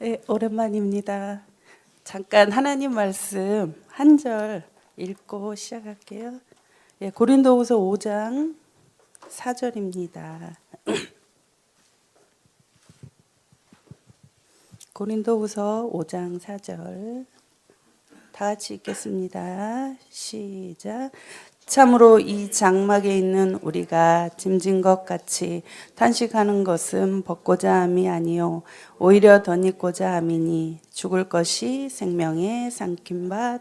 네, 오랜만입니다. 잠깐 하나님 말씀 한 절 읽고 시작할게요. 예, 고린도후서 5장 4절입니다. 고린도후서 5장 4절 다 같이 읽겠습니다. 시작. 참으로 이 장막에 있는 우리가 짐진 것 같이 탄식하는 것은 벗고자 함이 아니요 오히려 덧입고자 함이니 죽을 것이 생명에 삼킨 바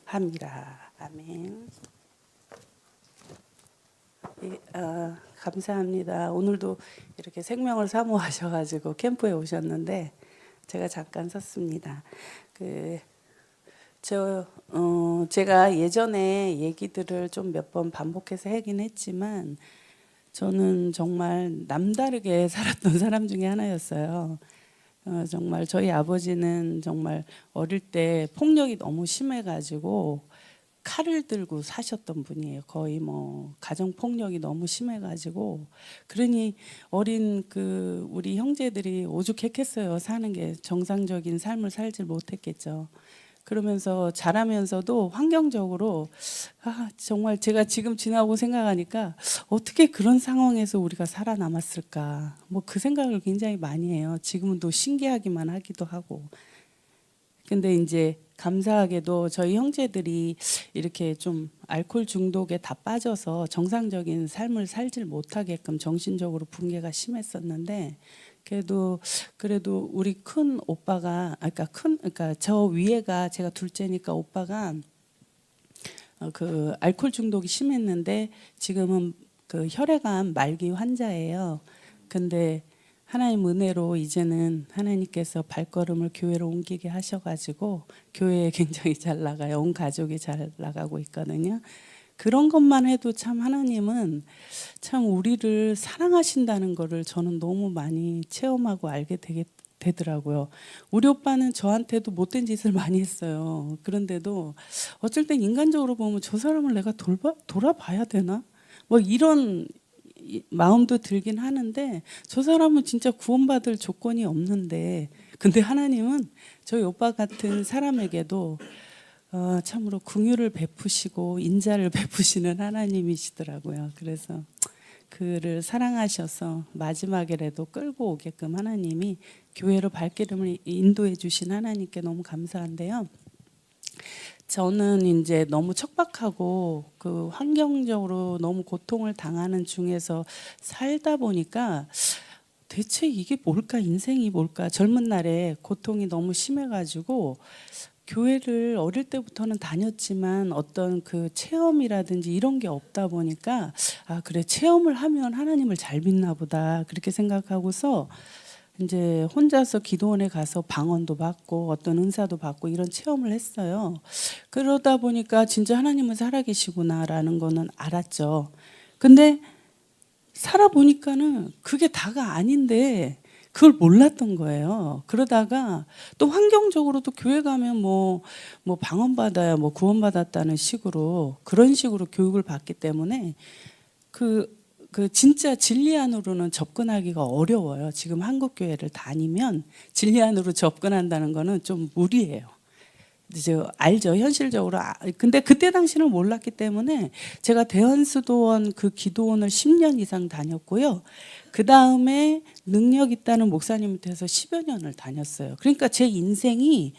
함이라. 아멘. 예, 감사합니다. 오늘도 이렇게 생명을 사모하셔가지고 캠프에 오셨는데 제가 잠깐 섰습니다. 제가 예전에 얘기들을 좀 몇 번 반복해서 하긴 했지만 저는 정말 남다르게 살았던 사람 중에 하나였어요. 정말 저희 아버지는 정말 어릴 때 폭력이 너무 심해가지고 칼을 들고 사셨던 분이에요. 거의 뭐 가정 폭력이 너무 심해가지고 그러니 어린 우리 형제들이 오죽했겠어요. 사는 게 정상적인 삶을 살지 못했겠죠. 그러면서 자라면서도 환경적으로 정말 제가 지금 지나고 생각하니까 어떻게 그런 상황에서 우리가 살아남았을까 뭐 그 생각을 굉장히 많이 해요. 지금은 또 신기하기만 하기도 하고. 근데 이제 감사하게도 저희 형제들이 이렇게 좀 알코올 중독에 다 빠져서 정상적인 삶을 살질 못하게끔 정신적으로 붕괴가 심했었는데 그래도 우리 큰 오빠가 그러니까 저 위에가 제가 둘째니까 오빠가 그 알코올 중독이 심했는데 지금은 그 혈액암 말기 환자예요. 근데 하나님 은혜로 이제는 하나님께서 발걸음을 교회로 옮기게 하셔가지고 교회에 굉장히 잘 나가요. 온 가족이 잘 나가고 있거든요. 그런 것만 해도 참 하나님은 참 우리를 사랑하신다는 거를 저는 너무 많이 체험하고 알게 되더라고요. 우리 오빠는 저한테도 못된 짓을 많이 했어요. 그런데도 어쩔 땐 인간적으로 보면 저 사람을 내가 돌아봐야 되나? 뭐 이런 마음도 들긴 하는데 저 사람은 진짜 구원받을 조건이 없는데 근데 하나님은 저희 오빠 같은 사람에게도 참으로 긍휼을 베푸시고 인자를 베푸시는 하나님이시더라고요. 그래서 그를 사랑하셔서 마지막에라도 끌고 오게끔 하나님이 교회로 발걸음을 인도해 주신 하나님께 너무 감사한데요. 저는 이제 너무 척박하고 그 환경적으로 너무 고통을 당하는 중에서 살다 보니까 대체 이게 뭘까, 인생이 뭘까. 젊은 날에 고통이 너무 심해가지고 교회를 어릴 때부터는 다녔지만 어떤 그 체험이라든지 이런 게 없다 보니까 그래, 체험을 하면 하나님을 잘 믿나 보다 그렇게 생각하고서 이제 혼자서 기도원에 가서 방언도 받고 어떤 은사도 받고 이런 체험을 했어요. 그러다 보니까 진짜 하나님은 살아계시구나라는 거는 알았죠. 근데 살아보니까는 그게 다가 아닌데 그걸 몰랐던 거예요. 그러다가 또 환경적으로도 교회 가면 뭐 방언받아야 뭐 구원받았다는 식으로 그런 식으로 교육을 받기 때문에 그 진짜 진리 안으로는 접근하기가 어려워요. 지금 한국 교회를 다니면 진리 안으로 접근한다는 거는 좀 무리예요. 이제 알죠, 현실적으로. 근데 그때 당시는 몰랐기 때문에 제가 대한수도원 그 기도원을 10년 이상 다녔고요. 그 다음에 능력 있다는 목사님 밑에서 10여 년을 다녔어요. 그러니까 제 인생이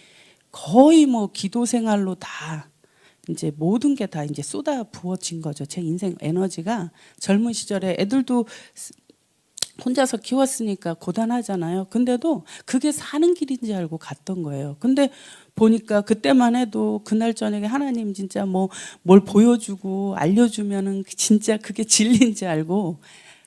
거의 뭐 기도 생활로 다 이제 모든 게 다 이제 쏟아 부어진 거죠. 제 인생 에너지가 젊은 시절에 애들도 혼자서 키웠으니까 고단하잖아요. 근데도 그게 사는 길인지 알고 갔던 거예요. 근데 보니까 그때만 해도 그날 저녁에 하나님 진짜 뭘 보여주고 알려주면은 진짜 그게 진리인지 알고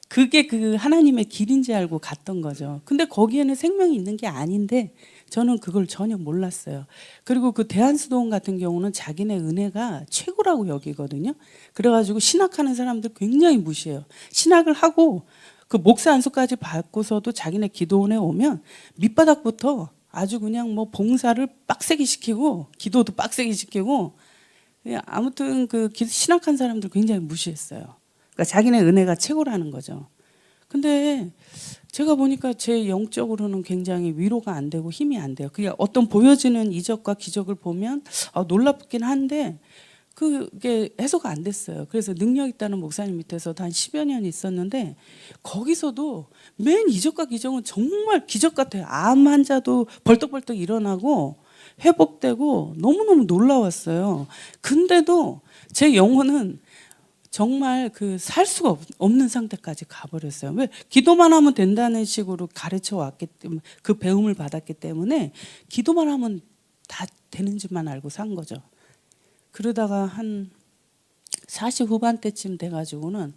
그게 그 하나님의 길인지 알고 갔던 거죠. 근데 거기에는 생명이 있는 게 아닌데 저는 그걸 전혀 몰랐어요. 그리고 그 대한수도원 같은 경우는 자기네 은혜가 최고라고 여기거든요. 그래가지고 신학하는 사람들 굉장히 무시해요. 신학을 하고 그 목사 안수까지 받고서도 자기네 기도원에 오면 밑바닥부터 아주 그냥 뭐 봉사를 빡세게 시키고 기도도 빡세게 시키고 아무튼 그 신학한 사람들 굉장히 무시했어요. 그러니까 자기네 은혜가 최고라는 거죠. 근데 제가 보니까 제 영적으로는 굉장히 위로가 안 되고 힘이 안 돼요. 그냥 어떤 보여지는 이적과 기적을 보면 놀랍긴 한데 그게 해소가 안 됐어요. 그래서 능력 있다는 목사님 밑에서도 한 10여 년 있었는데 거기서도 맨 이적과 기적은 정말 기적 같아요. 암 환자도 벌떡벌떡 일어나고 회복되고 너무너무 놀라웠어요. 근데도 제 영혼은 정말 그 살 수가 없는 상태까지 가버렸어요. 왜? 기도만 하면 된다는 식으로 가르쳐 왔기 때문에, 그 배움을 받았기 때문에 기도만 하면 다 되는 줄만 알고 산 거죠. 그러다가 한 40 후반대쯤 돼가지고는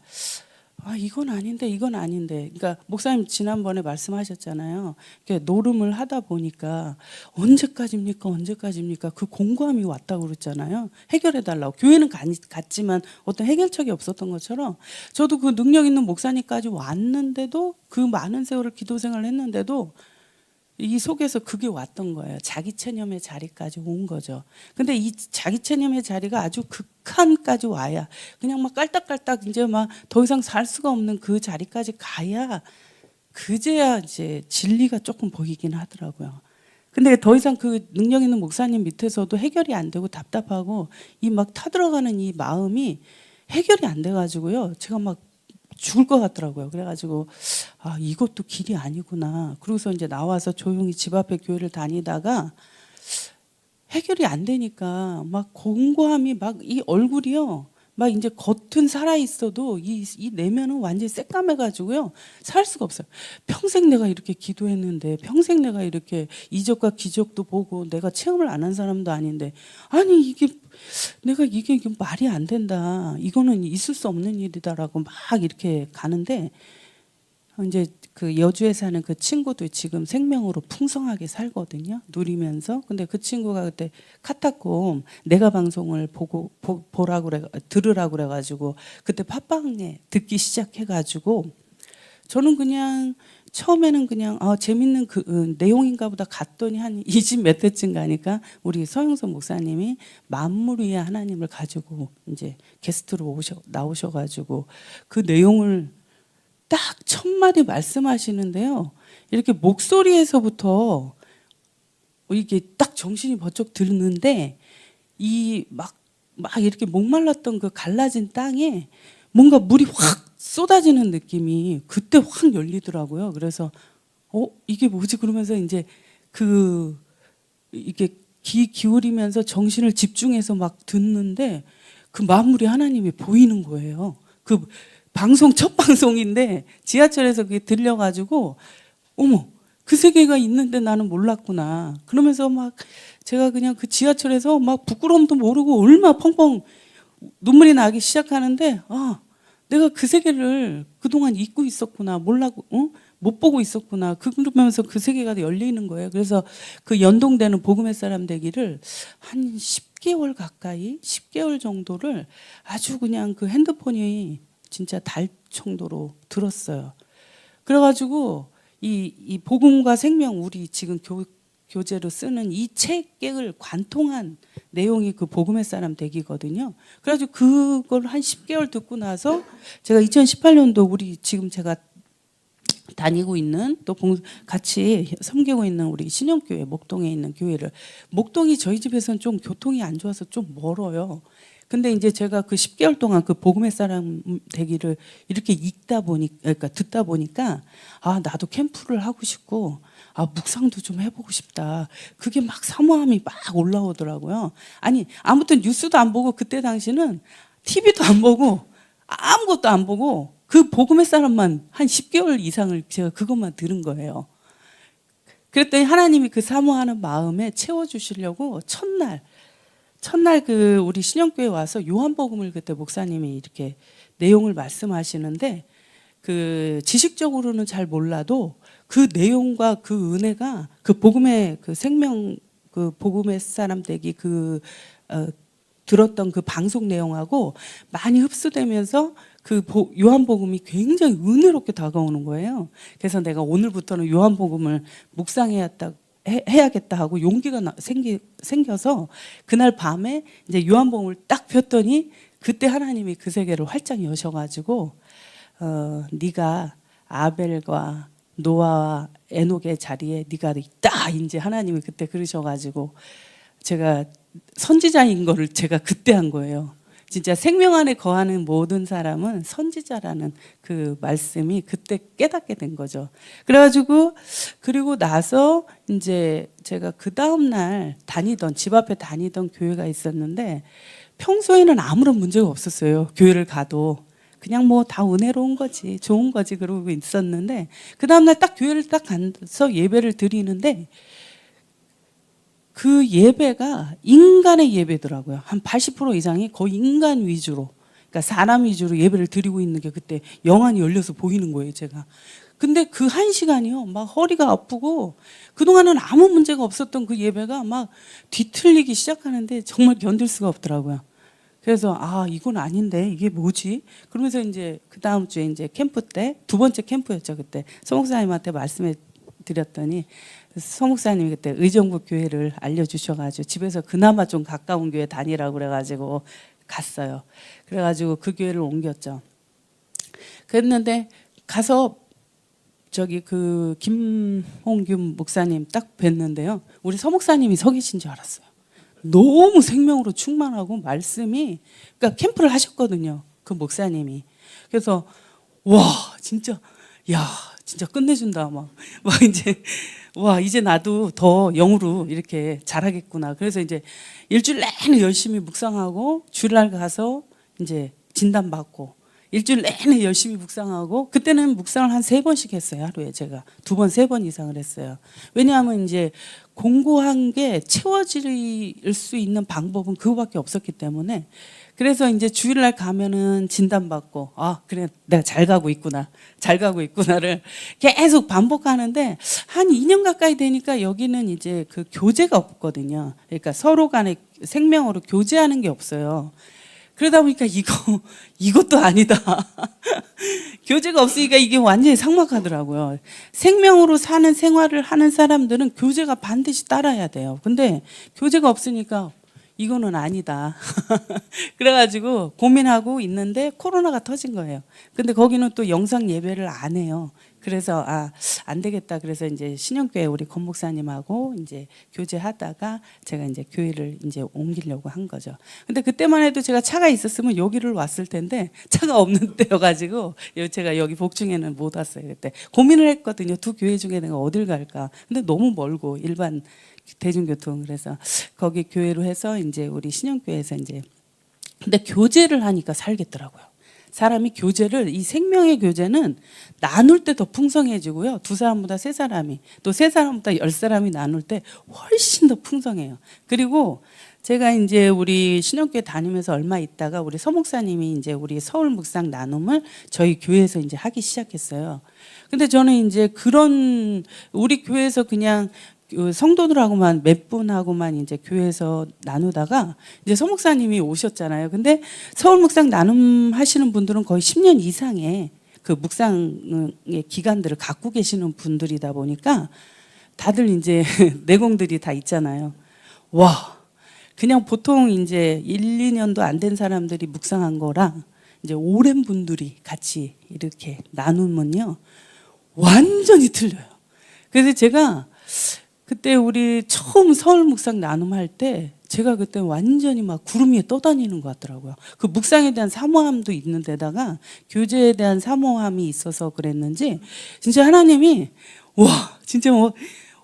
이건 아닌데 이건 아닌데. 그러니까 목사님 지난번에 말씀하셨잖아요. 노름을 하다 보니까 언제까지입니까 그 공고함이 왔다고 그랬잖아요. 해결해달라고. 교회는 갔지만 어떤 해결책이 없었던 것처럼 저도 그 능력 있는 목사님까지 왔는데도, 그 많은 세월을 기도 생활을 했는데도 이 속에서 그게 왔던 거예요. 자기 체념의 자리까지 온 거죠. 근데 이 자기 체념의 자리가 아주 극한까지 와야, 그냥 막 깔딱깔딱 이제 막 더 이상 살 수가 없는 그 자리까지 가야 그제야 이제 진리가 조금 보이긴 하더라고요. 근데 더 이상 그 능력 있는 목사님 밑에서도 해결이 안 되고 답답하고 이 막 타들어가는 이 마음이 해결이 안 돼가지고요. 제가 막 죽을 것 같더라고요. 그래가지고 이것도 길이 아니구나. 그러고서 이제 나와서 조용히 집 앞에 교회를 다니다가 해결이 안 되니까 막 공고함이 막 이 얼굴이요. 막 이제 겉은 살아 있어도 이 내면은 완전히 새까매가지고요. 살 수가 없어요. 평생 내가 이렇게 기도했는데, 평생 내가 이렇게 이적과 기적도 보고 내가 체험을 안 한 사람도 아닌데, 아니 이게 내가 이게 말이 안 된다. 이거는 있을 수 없는 일이다라고 막 이렇게 가는데, 이제 그 여주에 사는 그 친구도 지금 생명으로 풍성하게 살거든요. 누리면서. 근데 그 친구가 그때 카타콤 내가 방송을 보고 보라고 들으라고 그래가지고 그때 팟빵에 듣기 시작해가지고 저는 그냥 처음에는 그냥 재밌는 그 내용인가 보다 갔더니 한 20 몇 회쯤 가니까 우리 서영선 목사님이 만물 위에 하나님을 가지고 이제 게스트로 나오셔가지고 그 내용을 딱 첫 마디 말씀하시는데요. 이렇게 목소리에서부터 이게 딱 정신이 번쩍 드는데 이 막 이렇게 목말랐던 그 갈라진 땅에 뭔가 물이 확 쏟아지는 느낌이 그때 확 열리더라고요. 그래서 이게 뭐지? 그러면서 이제 그 이게 귀 기울이면서 정신을 집중해서 막 듣는데 그 만물이 하나님이 보이는 거예요. 그 방송 첫 방송인데 지하철에서 그게 들려가지고 어머 그 세계가 있는데 나는 몰랐구나. 그러면서 막 제가 그냥 그 지하철에서 막 부끄러움도 모르고 얼마 펑펑 눈물이 나기 시작하는데 내가 그 세계를 그동안 잊고 있었구나. 몰라고 못 보고 있었구나. 그러면서 그 세계가 열리는 거예요. 그래서 그 연동되는 복음의 사람 되기를 한 10개월 가까이 10개월 정도를 아주 그냥 그 핸드폰이 진짜 달 정도로 들었어요. 그래가지고 이 복음과 생명 우리 지금 교재로 쓰는 이 책을 관통한 내용이 그 복음의 사람 되기거든요. 그래가지고 그걸 한 10개월 듣고 나서 제가 2018년도 우리 지금 제가 다니고 있는 또 같이 섬기고 있는 우리 신영교회 목동에 있는 교회를, 목동이 저희 집에서는 좀 교통이 안 좋아서 좀 멀어요. 근데 이제 제가 그 10개월 동안 그 복음의 사람 되기를 이렇게 그러니까 듣다 보니까 나도 캠프를 하고 싶고 묵상도 좀 해보고 싶다. 그게 막 사모함이 막 올라오더라고요. 아니 아무튼 뉴스도 안 보고 그때 당시는 TV도 안 보고 아무것도 안 보고 그 복음의 사람만 한 10개월 이상을 제가 그것만 들은 거예요. 그랬더니 하나님이 그 사모하는 마음에 채워주시려고 첫날 그 우리 신영교회 와서 요한복음을 그때 목사님이 이렇게 내용을 말씀하시는데 그 지식적으로는 잘 몰라도 그 내용과 그 은혜가 그 복음의 그 생명 그 복음의 사람 되기 들었던 그 방송 내용하고 많이 흡수되면서 그 요한복음이 굉장히 은혜롭게 다가오는 거예요. 그래서 내가 오늘부터는 요한복음을 묵상해야겠다 하고 용기가 생겨서 그날 밤에 이제 요한복음을 딱 폈더니 그때 하나님이 그 세계를 활짝 여셔가지고 네가 아벨과 노아와 에녹의 자리에 네가 있다. 이제 하나님이 그때 그러셔가지고 제가 선지자인 거를 제가 그때 한 거예요. 진짜 생명 안에 거하는 모든 사람은 선지자라는 그 말씀이 그때 깨닫게 된 거죠. 그래가지고 그리고 나서 이제 제가 그 다음 날 다니던 집 앞에 다니던 교회가 있었는데 평소에는 아무런 문제가 없었어요. 교회를 가도 그냥 뭐 다 은혜로운 거지, 좋은 거지 그러고 있었는데 그 다음 날 딱 교회를 딱 가서 예배를 드리는데 그 예배가 인간의 예배더라고요. 한 80% 이상이 거의 인간 위주로, 그러니까 사람 위주로 예배를 드리고 있는 게 그때 영안이 열려서 보이는 거예요, 제가. 근데 그 한 시간이요, 막 허리가 아프고 그동안은 아무 문제가 없었던 그 예배가 막 뒤틀리기 시작하는데 정말 견딜 수가 없더라고요. 그래서 아 이건 아닌데 이게 뭐지? 그러면서 이제 그 다음 주에 이제 캠프 때 두 번째 캠프였죠 그때 서목사님한테 말씀해 드렸더니 서목사님이 그때 의정부 교회를 알려주셔가지고 집에서 그나마 좀 가까운 교회 다니라고 그래가지고 갔어요. 그래가지고 그 교회를 옮겼죠. 그랬는데 가서 저기 그 김홍균 목사님 딱 뵀는데요. 우리 서목사님이 서 계신 줄 알았어요. 너무 생명으로 충만하고 말씀이 그러니까 캠프를 하셨거든요. 그 목사님이. 그래서 와 진짜 야 진짜 끝내준다 막 이제 와 이제 나도 더 영으로 이렇게 잘하겠구나. 그래서 이제 일주일 내내 열심히 묵상하고 주일날 가서 이제 진단받고 일주일 내내 열심히 묵상하고 그때는 묵상을 한 3번씩 했어요. 하루에 제가 2번, 3번 이상을 했어요. 왜냐하면 이제 공고한 게 채워질 수 있는 방법은 그거밖에 없었기 때문에 그래서 이제 주일날 가면은 진단받고 아 그래 내가 잘 가고 있구나를 계속 반복하는데 한 2년 가까이 되니까 여기는 이제 그 교제가 없거든요. 그러니까 서로 간에 생명으로 교제하는 게 없어요. 그러다 보니까 이것도 아니다. 교제가 없으니까 이게 완전히 삭막하더라고요. 생명으로 사는 생활을 하는 사람들은 교제가 반드시 따라야 돼요. 근데 교제가 없으니까 이거는 아니다. 그래가지고 고민하고 있는데 코로나가 터진 거예요. 근데 거기는 또 영상 예배를 안 해요. 그래서 안 되겠다. 그래서 이제 신영교회 우리 권 목사님하고 이제 교제하다가 제가 이제 교회를 이제 옮기려고 한 거죠. 근데 그때만 해도 제가 차가 있었으면 여기를 왔을 텐데 차가 없는 때여가지고 제가 여기 복중에는 못 왔어요. 그때 고민을 했거든요. 두 교회 중에 내가 어딜 갈까. 근데 너무 멀고 일반 대중교통 그래서 거기 교회로 해서 이제 우리 신영교회에서 이제 근데 교제를 하니까 살겠더라고요. 사람이 교제를 이 생명의 교제는 나눌 때 더 풍성해지고요. 2사람보다 3사람이 또 3사람보다 10사람이 나눌 때 훨씬 더 풍성해요. 그리고 제가 이제 우리 신영교회 다니면서 얼마 있다가 우리 서목사님이 이제 우리 서울 묵상 나눔을 저희 교회에서 이제 하기 시작했어요. 근데 저는 이제 그런 우리 교회에서 그냥 성도들하고만 몇 분하고만 이제 교회에서 나누다가 이제 서목사님이 오셨잖아요. 근데 서울 묵상 나눔 하시는 분들은 거의 10년 이상의 그 묵상의 기간들을 갖고 계시는 분들이다 보니까 다들 이제 내공들이 다 있잖아요. 와, 그냥 보통 이제 1, 2년도 안 된 사람들이 묵상한 거랑 이제 오랜 분들이 같이 이렇게 나누면요. 완전히 틀려요. 그래서 제가 그때 우리 처음 서울 묵상 나눔할 때 제가 그때 완전히 막 구름 위에 떠다니는 것 같더라고요. 그 묵상에 대한 사모함도 있는 데다가 교제에 대한 사모함이 있어서 그랬는지 진짜 하나님이 와 진짜 뭐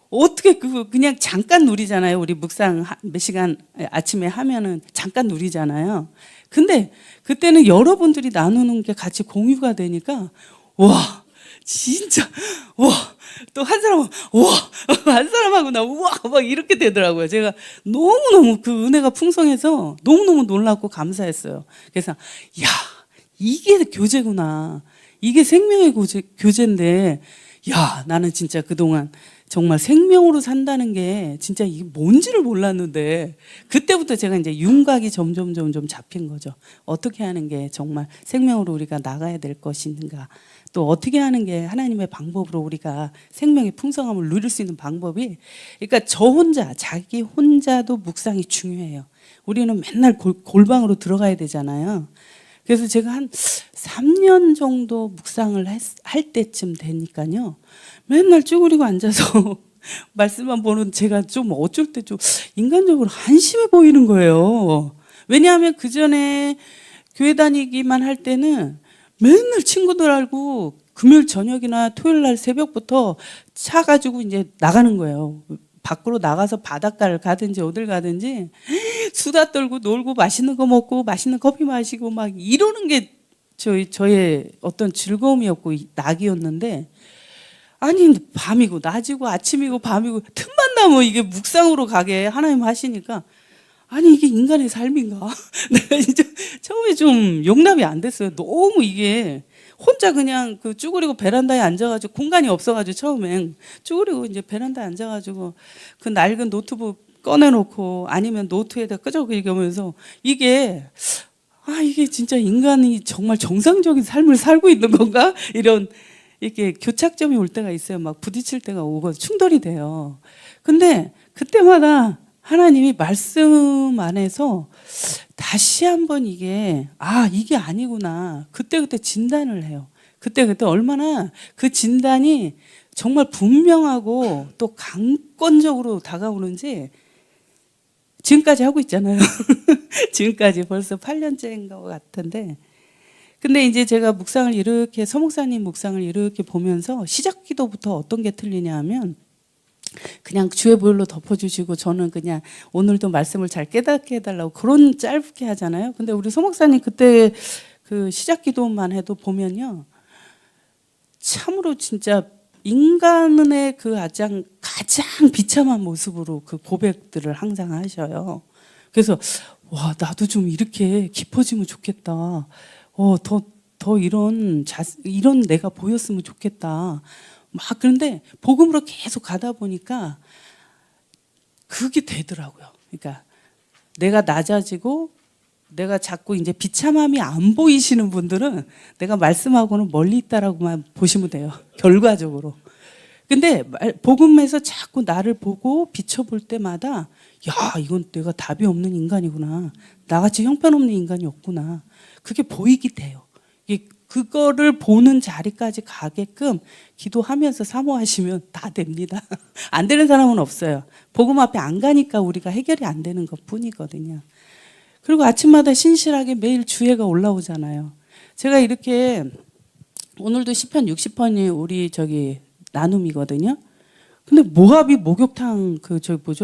어떻게 그냥 잠깐 누리잖아요. 우리 묵상 몇 시간 아침에 하면은 잠깐 누리잖아요. 근데 그때는 여러분들이 나누는 게 같이 공유가 되니까 와 진짜 와 또 한 사람은 와한 사람하고 나 우와 막 이렇게 되더라고요. 제가 너무너무 그 은혜가 풍성해서 너무너무 놀랍고 감사했어요. 그래서 야 이게 교제구나. 이게 생명의 교제인데 야 나는 진짜 그동안 정말 생명으로 산다는 게 진짜 이게 뭔지를 몰랐는데 그때부터 제가 이제 윤곽이 점점 잡힌 거죠. 어떻게 하는 게 정말 생명으로 우리가 나가야 될 것인가. 또 어떻게 하는 게 하나님의 방법으로 우리가 생명의 풍성함을 누릴 수 있는 방법이 그러니까 저 혼자 자기 혼자도 묵상이 중요해요. 우리는 맨날 골방으로 들어가야 되잖아요. 그래서 제가 한 3년 정도 묵상을 할 때쯤 되니까요. 맨날 쭈그리고 앉아서 말씀만 보는 제가 좀 어쩔 때 좀 인간적으로 한심해 보이는 거예요. 왜냐하면 그 전에 교회 다니기만 할 때는 맨날 친구들하고 금요일 저녁이나 토요일 날 새벽부터 차 가지고 이제 나가는 거예요. 밖으로 나가서 바닷가를 가든지 어딜 가든지 수다 떨고 놀고 맛있는 거 먹고 맛있는 커피 마시고 막 이러는 게 저의 어떤 즐거움이었고 낙이었는데, 아니 밤이고 낮이고 아침이고 밤이고 틈만 나면 이게 묵상으로 가게 하나님 하시니까, 아니 이게 인간의 삶인가? 내가 진짜 처음에 좀 용납이 안 됐어요. 너무 이게 혼자 그냥 그 쭈그리고 베란다에 앉아가지고, 공간이 없어가지고 처음엔 쭈그리고 이제 베란다에 앉아가지고 그 낡은 노트북 꺼내놓고 아니면 노트에다 끄적이면서 이게 이게 진짜 인간이 정말 정상적인 삶을 살고 있는 건가? 이런 이렇게 교착점이 올 때가 있어요. 막 부딪힐 때가 오고 충돌이 돼요. 근데 그때마다 하나님이 말씀 안에서 다시 한번 이게 이게 아니구나. 그때그때 진단을 해요. 그때그때 얼마나 그 진단이 정말 분명하고 또 강권적으로 다가오는지 지금까지 하고 있잖아요. 지금까지 벌써 8년째인 것 같은데, 근데 이제 제가 묵상을 이렇게 서목사님 묵상을 이렇게 보면서 시작 기도부터 어떤 게 틀리냐 하면, 그냥 주의 보혈로 덮어주시고 저는 그냥 오늘도 말씀을 잘 깨닫게 해달라고 그런 짧게 하잖아요. 근데 우리 서목사님 그때 그 시작 기도만 해도 보면요, 참으로 진짜 인간의 그 가장 비참한 모습으로 그 고백들을 항상 하셔요. 그래서 와, 나도 좀 이렇게 깊어지면 좋겠다. 더 이런 내가 보였으면 좋겠다. 막 그런데 복음으로 계속 가다 보니까 그게 되더라고요. 그러니까 내가 낮아지고 내가 자꾸 이제 비참함이 안 보이시는 분들은 내가 말씀하고는 멀리 있다라고만 보시면 돼요. 결과적으로. 근데 복음에서 자꾸 나를 보고 비춰볼 때마다, 야, 이건 내가 답이 없는 인간이구나. 나같이 형편없는 인간이 없구나. 그게 보이게 돼요. 그거를 보는 자리까지 가게끔 기도하면서 사모하시면 다 됩니다. 안 되는 사람은 없어요. 복음 앞에 안 가니까 우리가 해결이 안 되는 것 뿐이거든요. 그리고 아침마다 신실하게 매일 주예가 올라오잖아요. 제가 이렇게 오늘도 시편 60편이 우리 나눔이거든요. 근데 모압이 목욕탕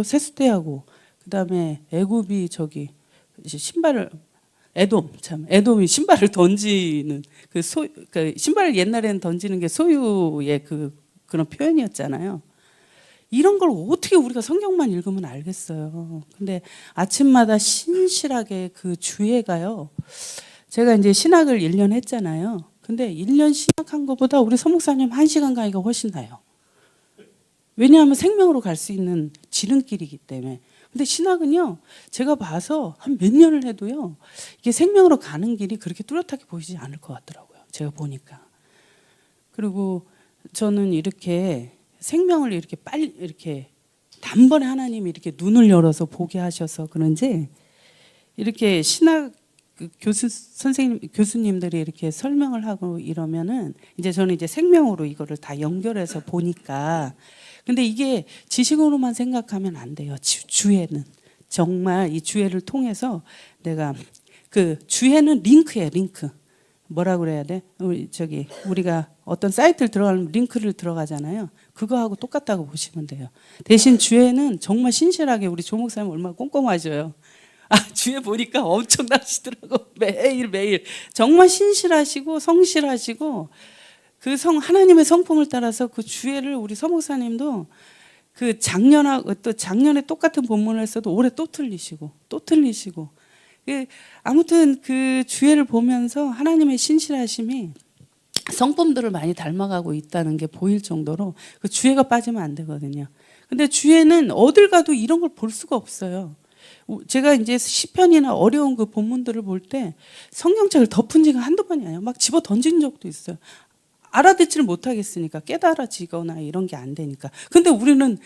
세숫대하고 그다음에 애굽이 에돔이 신발을 던지는 그 신발을 옛날에는 던지는 게 소유의 그런 표현이었잖아요. 이런 걸 어떻게 우리가 성경만 읽으면 알겠어요. 근데 아침마다 신실하게 그 주예가요. 제가 이제 신학을 1년 했잖아요. 근데 1년 신학한 것보다 우리 서목사님 1시간 강의가 훨씬 나요. 왜냐하면 생명으로 갈 수 있는 지름길이기 때문에. 근데 신학은요, 제가 봐서 한 몇 년을 해도요, 이게 생명으로 가는 길이 그렇게 뚜렷하게 보이지 않을 것 같더라고요. 제가 보니까. 그리고 저는 이렇게 생명을 이렇게 빨리 이렇게 단번에 하나님이 이렇게 눈을 열어서 보게 하셔서 그런지, 이렇게 신학 교수님들이 이렇게 설명을 하고 이러면은 이제 저는 이제 생명으로 이거를 다 연결해서 보니까, 근데 이게 지식으로만 생각하면 안 돼요. 주예는 정말 이 주예를 통해서 내가 주예는 링크예요. 링크. 뭐라 그래야 돼? 우리가 어떤 사이트를 들어가면 링크를 들어가잖아요. 그거하고 똑같다고 보시면 돼요. 대신 주예는 정말 신실하게, 우리 조 목사님 얼마나 꼼꼼하셔요. 주에 보니까 엄청나시더라고. 매일 정말 신실하시고 성실하시고, 하나님의 성품을 따라서 그 주예를 우리 서목사님도 작년에 똑같은 본문을 했어도 올해 또 틀리시고 아무튼 그 주예를 보면서 하나님의 신실하심이 성품들을 많이 닮아가고 있다는 게 보일 정도로 그 주예가 빠지면 안 되거든요. 근데 주예는 어딜 가도 이런 걸 볼 수가 없어요. 제가 이제 시편이나 어려운 그 본문들을 볼 때 성경책을 덮은 지가 한두 번이 아니에요. 막 집어 던진 적도 있어요. 알아듣지를 못하겠으니까, 깨달아지거나 이런 게 안 되니까. 근데 우리는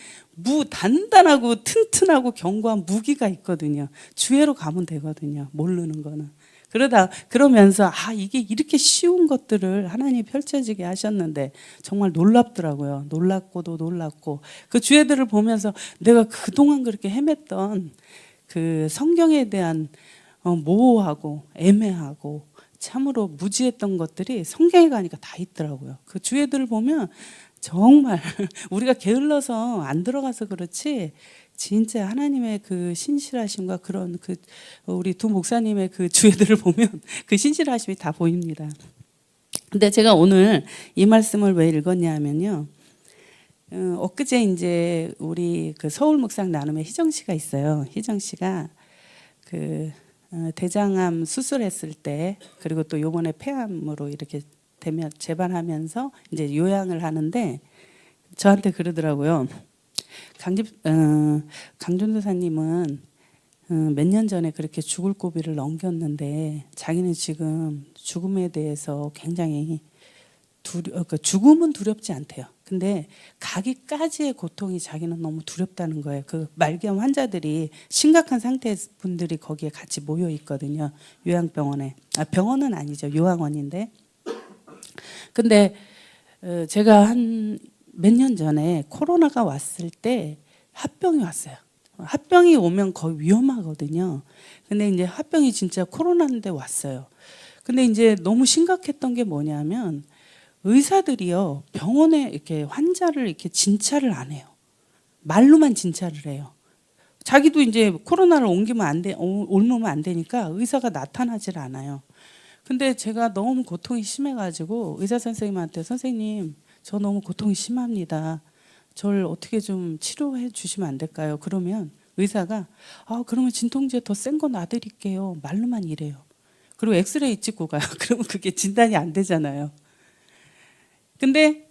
단단하고 튼튼하고 견고한 무기가 있거든요. 주예로 가면 되거든요. 모르는 거는. 그러면서 이게 이렇게 쉬운 것들을 하나님이 펼쳐지게 하셨는데 정말 놀랍더라고요. 놀랍고도 놀랍고 그 주애들을 보면서 내가 그동안 그렇게 헤맸던 그 성경에 대한 모호하고 애매하고 참으로 무지했던 것들이 성경에 가니까 다 있더라고요. 그 주애들을 보면 정말 우리가 게을러서 안 들어가서 그렇지 진짜 하나님의 그 신실하심과 그런 그 우리 두 목사님의 그 주애들을 보면 그 신실하심이 다 보입니다. 근데 제가 오늘 이 말씀을 왜 읽었냐 하면요. 엊그제 이제 우리 그 서울 묵상 나눔의 희정 씨가 있어요. 희정 씨가 그 대장암 수술했을 때 그리고 또 요번에 폐암으로 이렇게 되면 재발하면서 이제 요양을 하는데 저한테 그러더라고요. 강준도사님은 몇 년 전에 그렇게 죽을 고비를 넘겼는데 자기는 지금 죽음에 대해서 굉장히 그러니까 죽음은 두렵지 않대요. 근데 가기까지의 고통이 자기는 너무 두렵다는 거예요. 그 말기암 환자들이 심각한 상태의 분들이 거기에 같이 모여 있거든요. 요양병원에. 병원은 아니죠. 요양원인데. 근데 제가 한 몇 년 전에 코로나가 왔을 때 합병이 왔어요. 합병이 오면 거의 위험하거든요. 근데 이제 합병이 진짜 코로나인데 왔어요. 근데 이제 너무 심각했던 게 뭐냐면 의사들이요 병원에 이렇게 환자를 이렇게 진찰을 안 해요. 말로만 진찰을 해요. 자기도 이제 코로나를 옮기면 안 되니까 의사가 나타나질 않아요. 근데 제가 너무 고통이 심해가지고 의사 선생님한테 선생님 저 너무 고통이 심합니다. 저를 어떻게 좀 치료해 주시면 안 될까요? 그러면 의사가 그러면 진통제 더 센 거 놔드릴게요. 말로만 이래요. 그리고 엑스레이 찍고 가요. 그러면 그게 진단이 안 되잖아요. 근데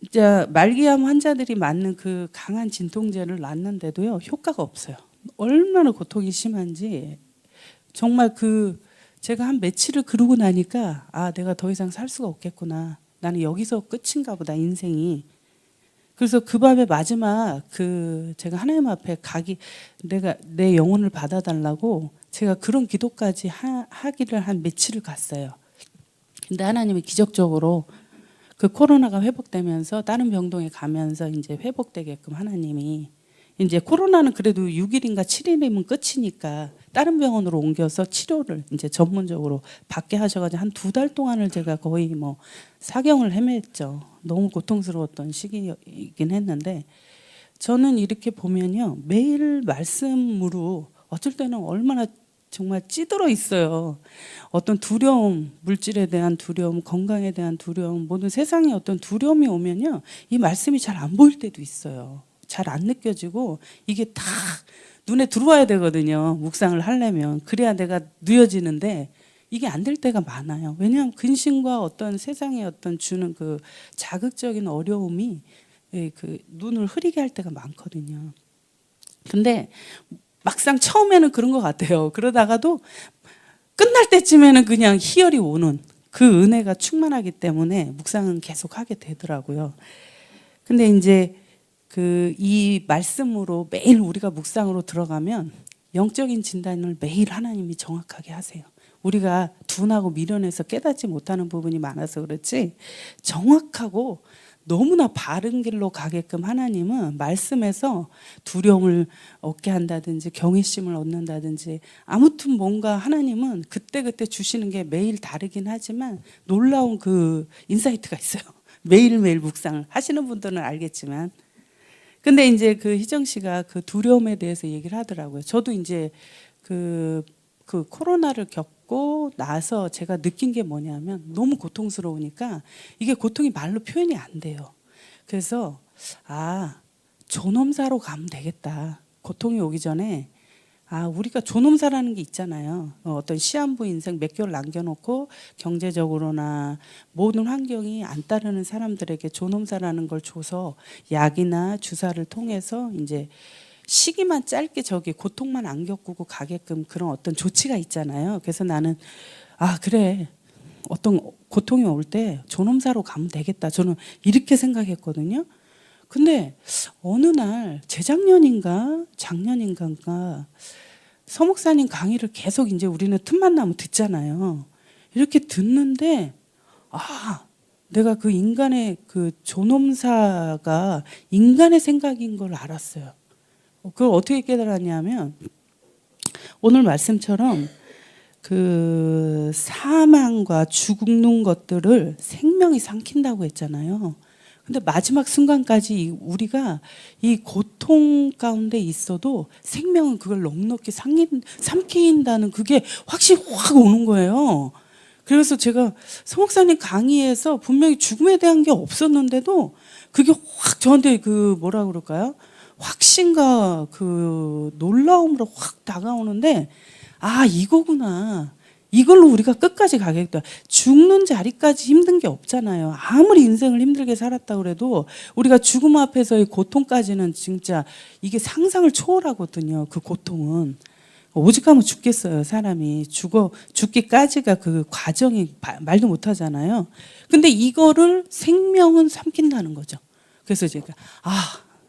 이제 말기암 환자들이 맞는 그 강한 진통제를 놨는데도요 효과가 없어요. 얼마나 고통이 심한지 정말 제가 한 며칠을 그러고 나니까 내가 더 이상 살 수가 없겠구나. 나는 여기서 끝인가 보다 인생이. 그래서 그 밤에 마지막 제가 하나님 앞에 내가 내 영혼을 받아달라고 제가 그런 기도까지 하기를 한 며칠을 갔어요. 근데 하나님이 기적적으로 그 코로나가 회복되면서 다른 병동에 가면서 이제 회복되게끔 하나님이 이제 코로나는 그래도 6일인가 7일이면 끝이니까 다른 병원으로 옮겨서 치료를 이제 전문적으로 받게 하셔가지고 한 2달 동안을 제가 거의 뭐 사경을 헤맸죠. 너무 고통스러웠던 시기이긴 했는데 저는 이렇게 보면요 매일 말씀으로 어쩔 때는 얼마나 정말 찌들어 있어요. 어떤 두려움, 물질에 대한 두려움, 건강에 대한 두려움, 모든 세상에 어떤 두려움이 오면요 이 말씀이 잘 안 보일 때도 있어요. 잘 안 느껴지고 이게 다 눈에 들어와야 되거든요. 묵상을 하려면. 그래야 내가 누워지는데 이게 안 될 때가 많아요. 왜냐하면 근심과 어떤 세상의 어떤 주는 그 자극적인 어려움이 그 눈을 흐리게 할 때가 많거든요. 근데 막상 처음에는 그런 것 같아요. 그러다가도 끝날 때쯤에는 그냥 희열이 오는 그 은혜가 충만하기 때문에 묵상은 계속 하게 되더라고요. 근데 이제 이 말씀으로 매일 우리가 묵상으로 들어가면 영적인 진단을 매일 하나님이 정확하게 하세요. 우리가 둔하고 미련해서 깨닫지 못하는 부분이 많아서 그렇지 정확하고 너무나 바른 길로 가게끔 하나님은 말씀에서 두려움을 얻게 한다든지 경외심을 얻는다든지 아무튼 뭔가 하나님은 그때그때 주시는 게 매일 다르긴 하지만 놀라운 그 인사이트가 있어요. 매일매일 묵상을 하시는 분들은 알겠지만 근데 이제 희정 씨가 그 두려움에 대해서 얘기를 하더라고요. 저도 이제 그 코로나를 겪고 나서 제가 느낀 게 뭐냐면 너무 고통스러우니까 이게 고통이 말로 표현이 안 돼요. 그래서 존엄사로 가면 되겠다. 고통이 오기 전에 우리가 존엄사라는 게 있잖아요. 어떤 시한부 인생 몇 개월 남겨놓고 경제적으로나 모든 환경이 안 따르는 사람들에게 존엄사라는 걸 줘서 약이나 주사를 통해서 이제 시기만 짧게 고통만 안 겪고 가게끔 그런 어떤 조치가 있잖아요. 그래서 나는 그래 어떤 고통이 올 때 존엄사로 가면 되겠다. 저는 이렇게 생각했거든요. 근데 어느 날 재작년인가 작년인가 서 목사님 강의를 계속 이제 우리는 틈만 나면 듣잖아요. 이렇게 듣는데 내가 그 인간의 그 존엄사가 인간의 생각인 걸 알았어요. 그걸 어떻게 깨달았냐면 오늘 말씀처럼 그 사망과 죽는 것들을 생명이 삼킨다고 했잖아요. 근데 마지막 순간까지 우리가 이 고통 가운데 있어도 생명은 그걸 넉넉히 삼킨다는 그게 확실히 확 오는 거예요. 그래서 제가 서 목사님 강의에서 분명히 죽음에 대한 게 없었는데도 그게 확 저한테 그 뭐라 그럴까요? 확신과 그 놀라움으로 확 다가오는데 이거구나. 이걸로 우리가 끝까지 가겠다. 죽는 자리까지 힘든 게 없잖아요. 아무리 인생을 힘들게 살았다 그래도 우리가 죽음 앞에서의 고통까지는 진짜 이게 상상을 초월하거든요. 그 고통은. 오직하면 죽겠어요. 사람이 죽기까지가 그 과정이 말도 못하잖아요. 근데 이거를 생명은 삼킨다는 거죠. 그래서 제가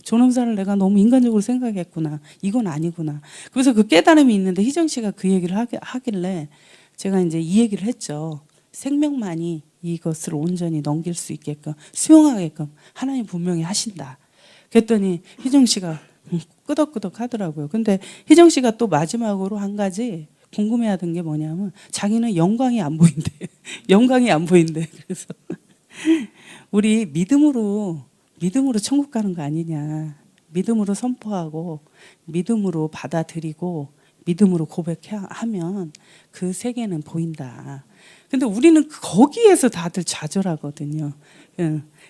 존엄사를 내가 너무 인간적으로 생각했구나. 이건 아니구나. 그래서 그 깨달음이 있는데 희정 씨가 그 얘기를 하길래 제가 이제 이 얘기를 했죠. 생명만이 이것을 온전히 넘길 수 있게끔 수용하게끔 하나님 분명히 하신다. 그랬더니 희정 씨가 끄덕끄덕 하더라고요. 근데 희정 씨가 또 마지막으로 한 가지 궁금해하던 게 뭐냐면 자기는 영광이 안 보인대. 영광이 안 보인대. 그래서 우리 믿음으로 천국 가는 거 아니냐. 믿음으로 선포하고 믿음으로 받아들이고 믿음으로 고백하면 그 세계는 보인다. 근데 우리는 거기에서 다들 좌절하거든요.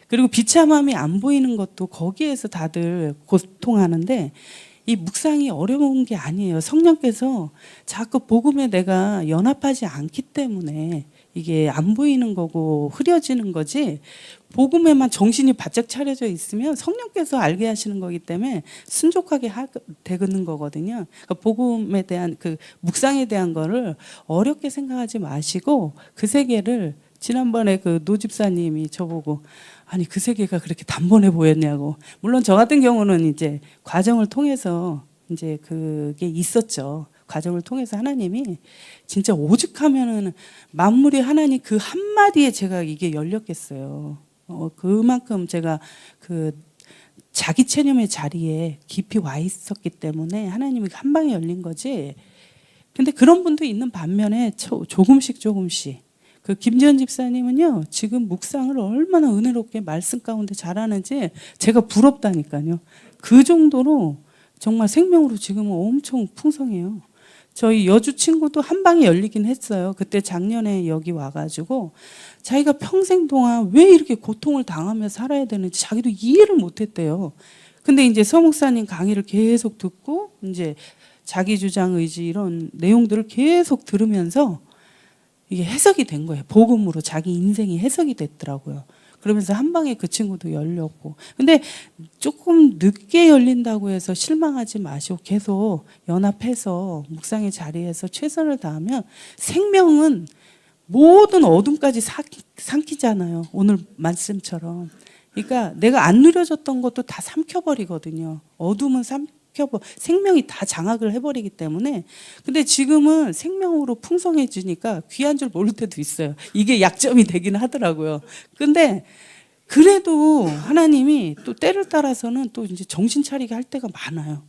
그리고 비참함이 안 보이는 것도 거기에서 다들 고통하는데 이 묵상이 어려운 게 아니에요. 성령께서 자꾸 복음에 내가 연합하지 않기 때문에 이게 안 보이는 거고 흐려지는 거지 복음에만 정신이 바짝 차려져 있으면 성령께서 알게 하시는 거기 때문에 순종하게 되는 거거든요. 그러니까 복음에 대한 그 묵상에 대한 거를 어렵게 생각하지 마시고 그 세계를 지난번에 그 노 집사님이 저보고 아니 그 세계가 그렇게 단번에 보였냐고. 물론 저 같은 경우는 이제 과정을 통해서 이제 그게 있었죠. 과정을 통해서 하나님이 진짜 오죽하면은 만물이 하나님 그 한마디에 제가 이게 열렸겠어요. 그만큼 제가 그 자기 체념의 자리에 깊이 와 있었기 때문에 하나님이 한 방에 열린 거지. 근데 그런 분도 있는 반면에 조금씩 그 김지연 집사님은요 지금 묵상을 얼마나 은혜롭게 말씀 가운데 잘하는지 제가 부럽다니까요. 그 정도로 정말 생명으로 지금은 엄청 풍성해요. 저희 여주 친구도 한 방에 열리긴 했어요. 그때 작년에 여기 와가지고 자기가 평생 동안 왜 이렇게 고통을 당하며 살아야 되는지 자기도 이해를 못했대요. 근데 이제 서 목사님 강의를 계속 듣고 이제 자기 주장 의지 이런 내용들을 계속 들으면서 이게 해석이 된 거예요. 복음으로 자기 인생이 해석이 됐더라고요. 그러면서 한 방에 그 친구도 열렸고. 근데 조금 늦게 열린다고 해서 실망하지 마시고 계속 연합해서 묵상의 자리에서 최선을 다하면 생명은 모든 어둠까지 삼키잖아요. 오늘 말씀처럼. 그러니까 내가 안 누려졌던 것도 다 삼켜버리거든요. 어둠은 생명이 다 장악을 해버리기 때문에. 근데 지금은 생명으로 풍성해지니까 귀한 줄 모를 때도 있어요. 이게 약점이 되긴 하더라고요. 근데 그래도 하나님이 또 때를 따라서는 또 이제 정신 차리게 할 때가 많아요.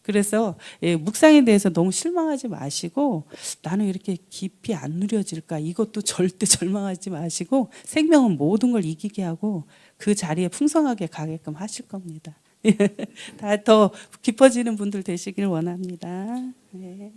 그래서 묵상에 대해서 너무 실망하지 마시고 나는 이렇게 깊이 안 누려질까 이것도 절대 절망하지 마시고 생명은 모든 걸 이기게 하고 그 자리에 풍성하게 가게끔 하실 겁니다. 다 더 깊어지는 분들 되시길 원합니다. 네.